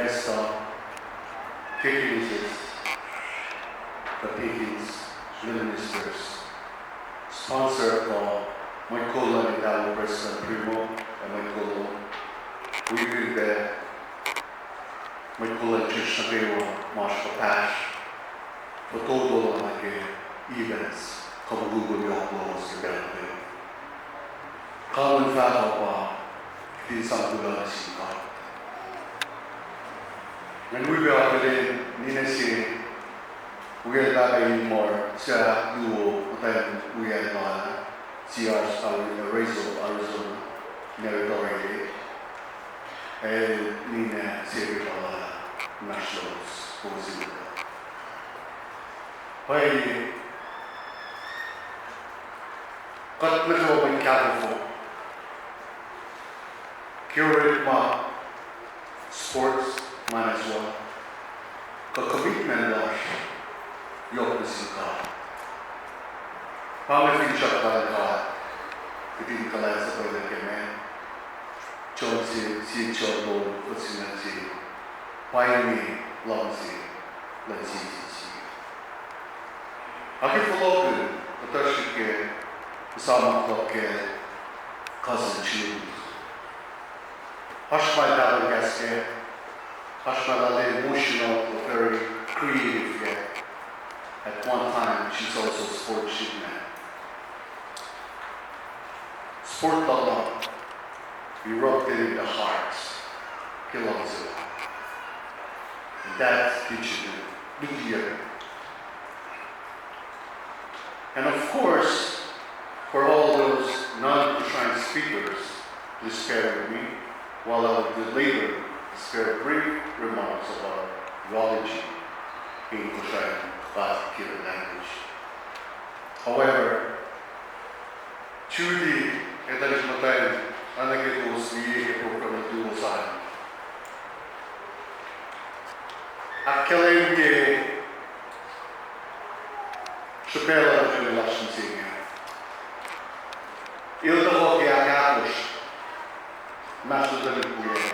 Esta, Kikilisis, Katikis, Ministers, sponsor ko, may kulang Italo President Primo, may kulang, Uyude, may kulang Church na kayo, Marsh Papash, Patodo lang events, kamagugulo yung ako sa Belgium. Common father pa, hindi isang gulang singkat. When we were out there, Nina si we had more sa duo, then we had CR's Arizona, Territory, and Nina si Nationals, Posita. Why? Kat na ko ang kapofo. Curate ma sports management. Commitment lang yok na singka. Pangit siya ka hindi ka lang sa pagkakaman. Chon si Chon Lo kusinan si Paimi lang si Aki follow atashi ke sama ko ke cousin Judy. Hashma dal gaske. Hashma emotional, very creative. At one time, she's also a sports man. Sport Allah, erupted in the hearts. Kilangzilla. And that teaches you media. And of course, for all those non-Christian speakers, please bear with me while I will later spare brief remarks about theology in KOSRAEAN classic language. However, Judy et alis matayin ang nagkituos niya program na tuusan. Akalain niya Chapela ng election singer. Ilta ko kaya kapos masudalit po yan.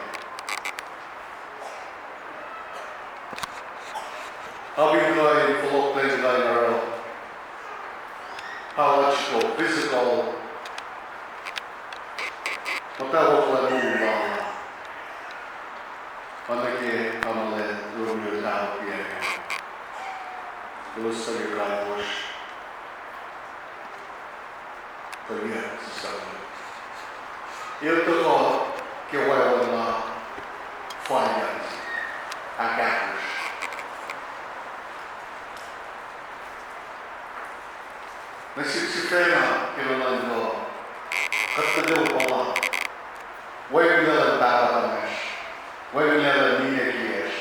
Having going full of things like our biological, physical, matawag lang mo lang. Panagay kamalan, rumyo tao piyan. Tulus sa iyo kapos. Kaya sa sabi. Ito ko, kiwawan na finance, agapos. Nagsipsipena, kinunan ko, katadaw pa nga. Huwag nila lang tatapanas. Huwag nila lang niyakiyas.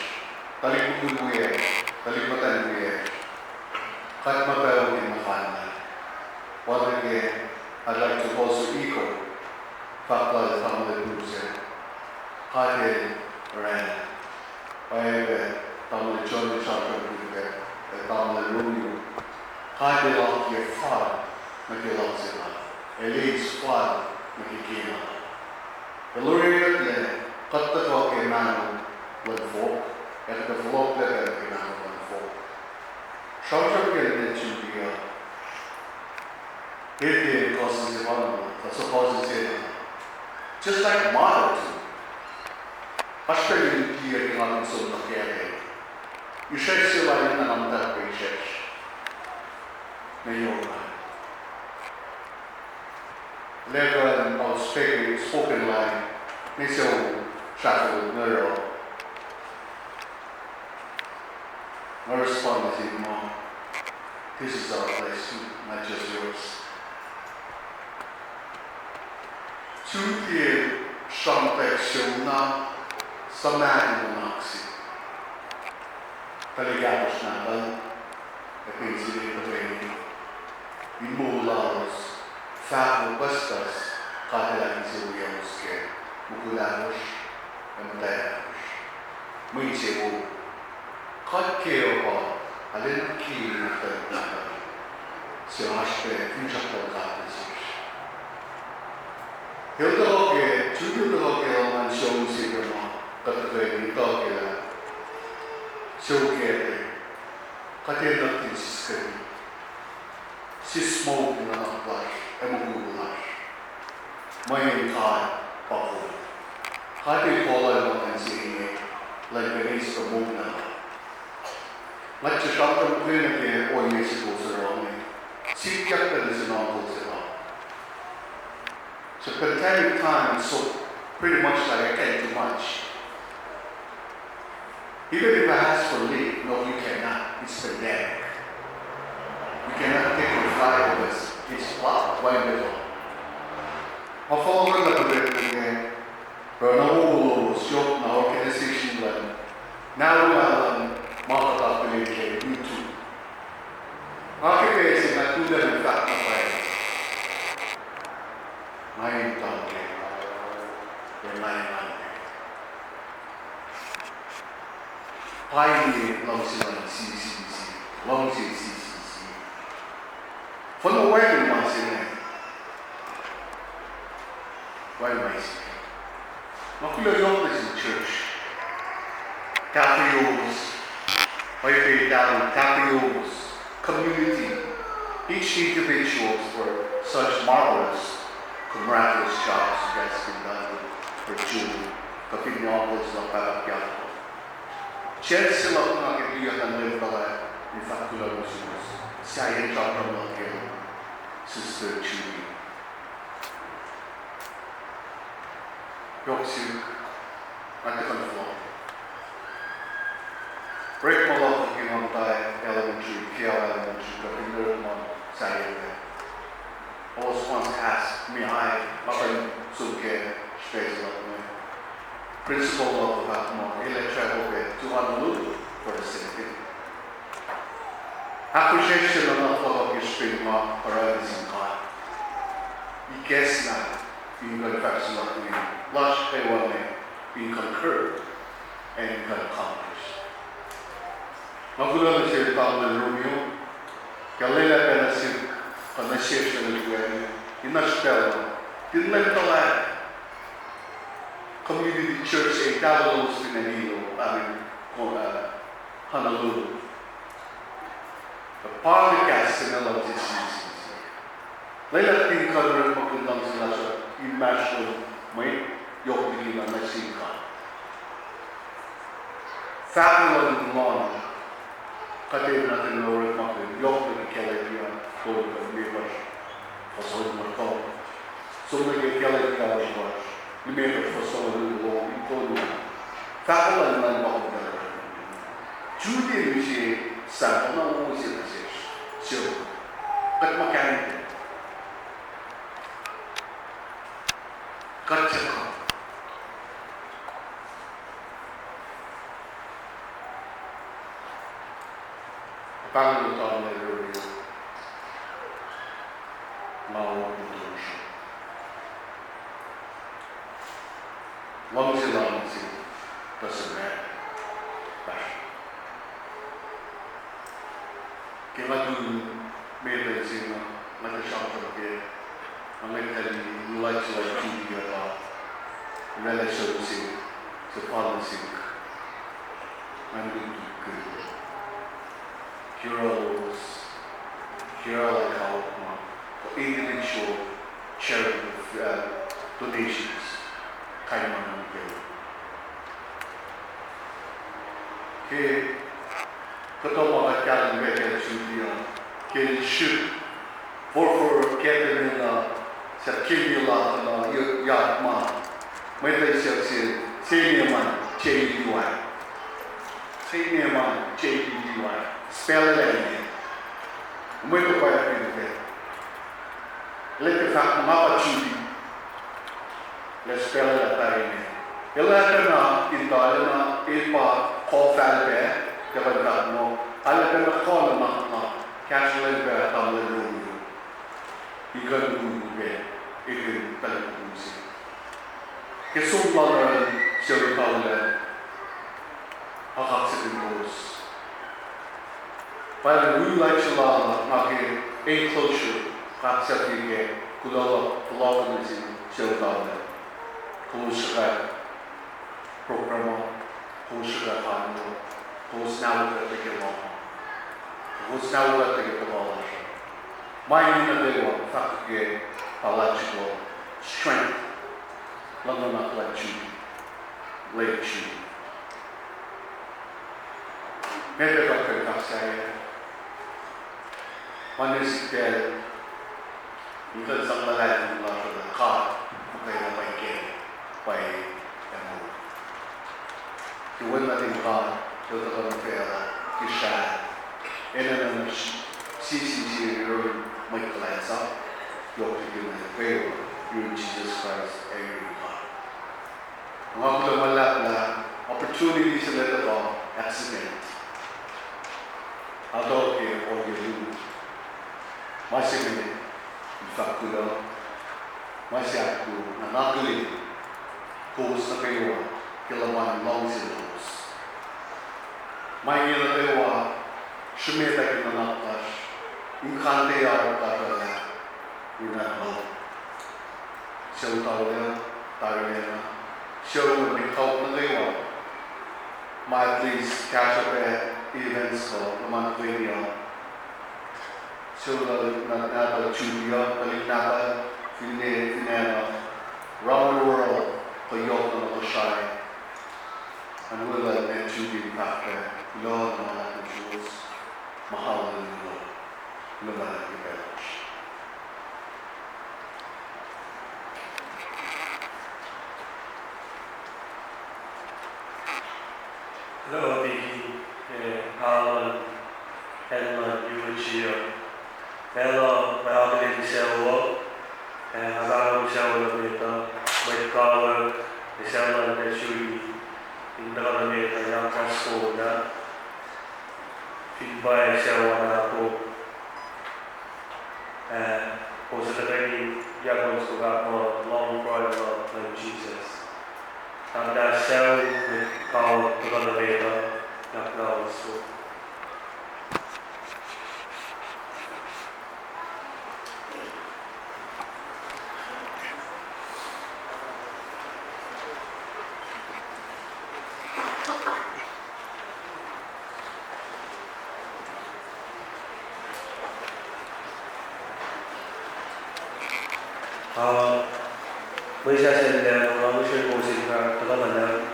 Talikutin mo yan. Talipatan mo yan. Kat mataw din makana. Once again, I'd like to also echo Fakla Tamil Bruce. Kate Ran. Paive Tamil John Charter Bruce. Tamil Romeo. Kate lang yung far nakilang sila. Elise far nakikina. Kalurigat niya, katatawa kay Manu Ladfok, at the-vlog na kay Manu Ladfok. Siyang ganyan Judy Hindi kasi si Manu, suppose siya. Just like model too. Hasta yung tiya yung aming sunod kaya. You share sila yung nanamdak kay Shesh. Ngayon na. Level of spoken line, nisyo shuffle nero. Ma-respond na si mo, this is our place too, not just yours. Tuti siyang teksyon na samahin mo naksi. Taligapos natin, at pinsilin na training. Imulalos. Famo bastas kailangan siya ke mugulamos ang dayamos. May siya kat kayo pa alin ang kili na tayo siya haspe pinsak tayo kapis. Hilda ko ke, Judy ko ke ang mansyon siya mo katagay nito kaya Chokere, Katerna Tiskari, Sismo in a flash, Emugulash, Mayan Kai, Papa, Hati Pola and saying, like the race of Mona. Much a shop of clinic or Mexico's around me. See, Captain is an uncle's around. So, pandemic time is so pretty much like I can't do much. Even if I ask for leave, no, you cannot. It's pandemic. You cannot take a flight with us. It's wonderful. I follow her like a bit again. But no, short now organization level. Now we are market up in YouTube. Occupation I do that in fact my income in my mind. Pioneer long CCC, long CCC. For the wedding once in there. Why am I saying? Makulo yung is in church. Caprios, Caprios, community. Each individuals were such marvelous, miraculous jobs you guys have done for Judy. Kapinyonkos ng Parapyato. Share sila kung nakikiyat ang live pala ni Fatula Musumus. Siya yung job ng mga kayo, Sister Judy. Yoksik, natikan flow. Break mo lang kung kinong tayo, elementary, kapinler mo sa iyo. I was once asked, Mapan Suke, space like me. Principal of Batman, travel to Honolulu for the same thing. Appreciation of your spring mark horizon God. You guess not, being good facts like me. Lush pay one name, being concurred and you can accomplish. Magulo na siya tao ng Romeo, kalila ka na siya panasip siya ng Gwen, inaspel mo, dinlang talay. Community church ay Dalos Pinanilo, Honolulu. The podcast in the season. Laila ting kalor magandang sila sa immersion may yok din na singka. Family long katin natin lower makin yok din kelay diyan for the neighbors for so much. So many kelay diyan. Remember for so long, important. Family man bakit ka? Judy siya sa mga umusip siya. So, kat makain. Kat siya. Pangalo taon na review. Mawag ito siya. Long silang si KOSRAE. Kaya dun may si nag-shop ke ang nagtali like Judy relasyon si policy nandun good. Heroes like how for individual charity donations. Kaya naman kayo. Kaya, katong mga kalang kaya Judy kaya shoot for kaya nila sa kinila na yatma. May tayo siya siya naman J-E-D-Y. Siya naman J-E-D-Y. Spell it again. May ito pa yung pinagay. Like sa mga Judy. Let's spell it out again. Ilaka na indala na ipa KOSRAE kapag mo. Alaka na call na casual ba tamla room. Ikan gube ikan talagusi. Kesumlaran siya tawla. Hakaksin boss. Para like sila naki enclosure kapsa tige kulala kulala siya tawla. KOSRAE programa KOSRAE KOSRAE 되게 뭐 KOSRAE 되게 뭐 많이 나대고 fak게 theological strength lang na like Judy, late Judy. Ngayon ka kayo KOSRAE. Manisip kayo minsan sa malalim lang sa lahat kayo na may kaya may ano. Tuwan natin ka doon ka ng pera kisya na sisi may kalasa yung tigil na kayo yung Jesus Christ ay yung ka. Mga kulamalak na opportunity sa letter of accident. Although kayo o yung masih ini fakula masih aku nakali KOSRAE kelaman long silos mai ila dewa shumeta kita nakas inkante ya kata ina lo show tahu ya show ni kau dewa mai please catch up events ko naman video so na Judy palinata finera around the world payok na KOSRAE and wala na Judy pakta Lord na natin Diyos mahal na Lord lumala ni Benj. Hello, Vicky, Alan, Edmund, Judy. Hello, maraming siya alam siya dito. May color, siya lang na Judy. Hindi ka namin yung kasko na feedback siya na po. Kung sa tagay, yagos ko ka mo long part of Jesus. Ang siya may color, ito ka namin ito. Nakalawas po. May sasabihin mga mission posing ka talaga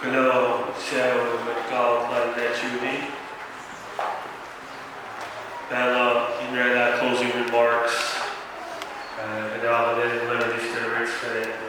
Hello, so called like Judy. In their closing remarks, and all the liberties to reach for it.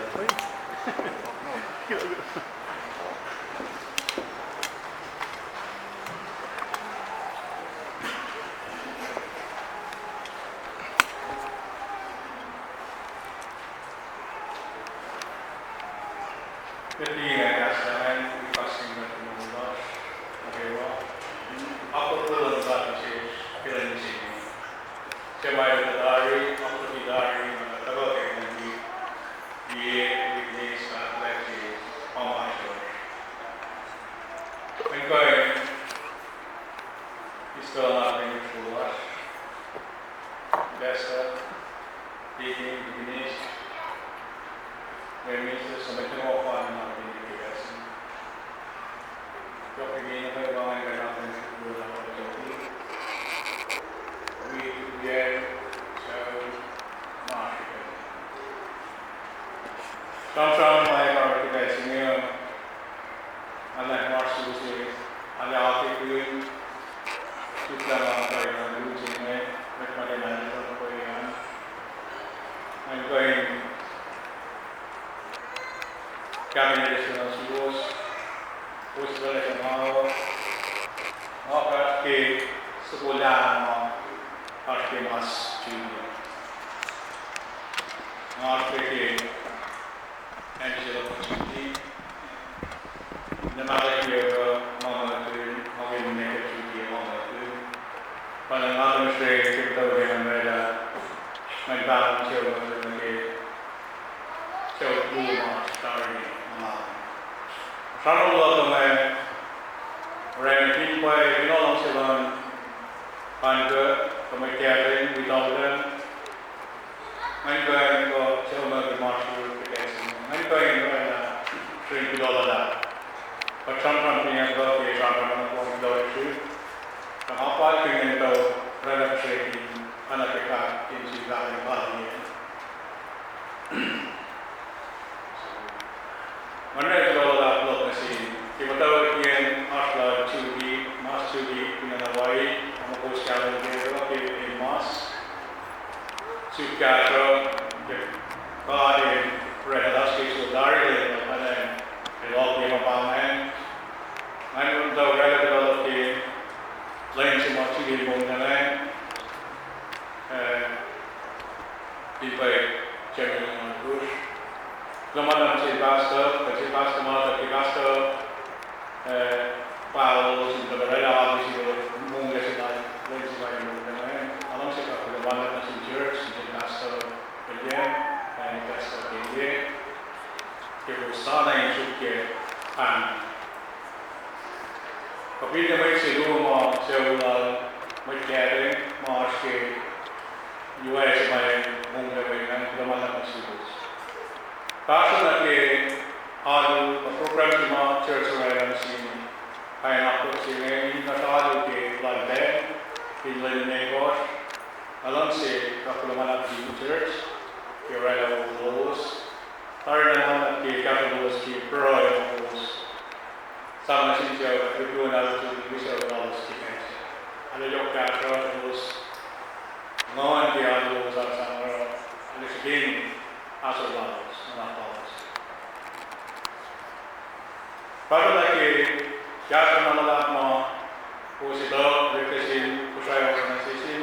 KOSRAE organisasi,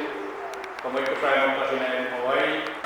KOSRAE Hawaii,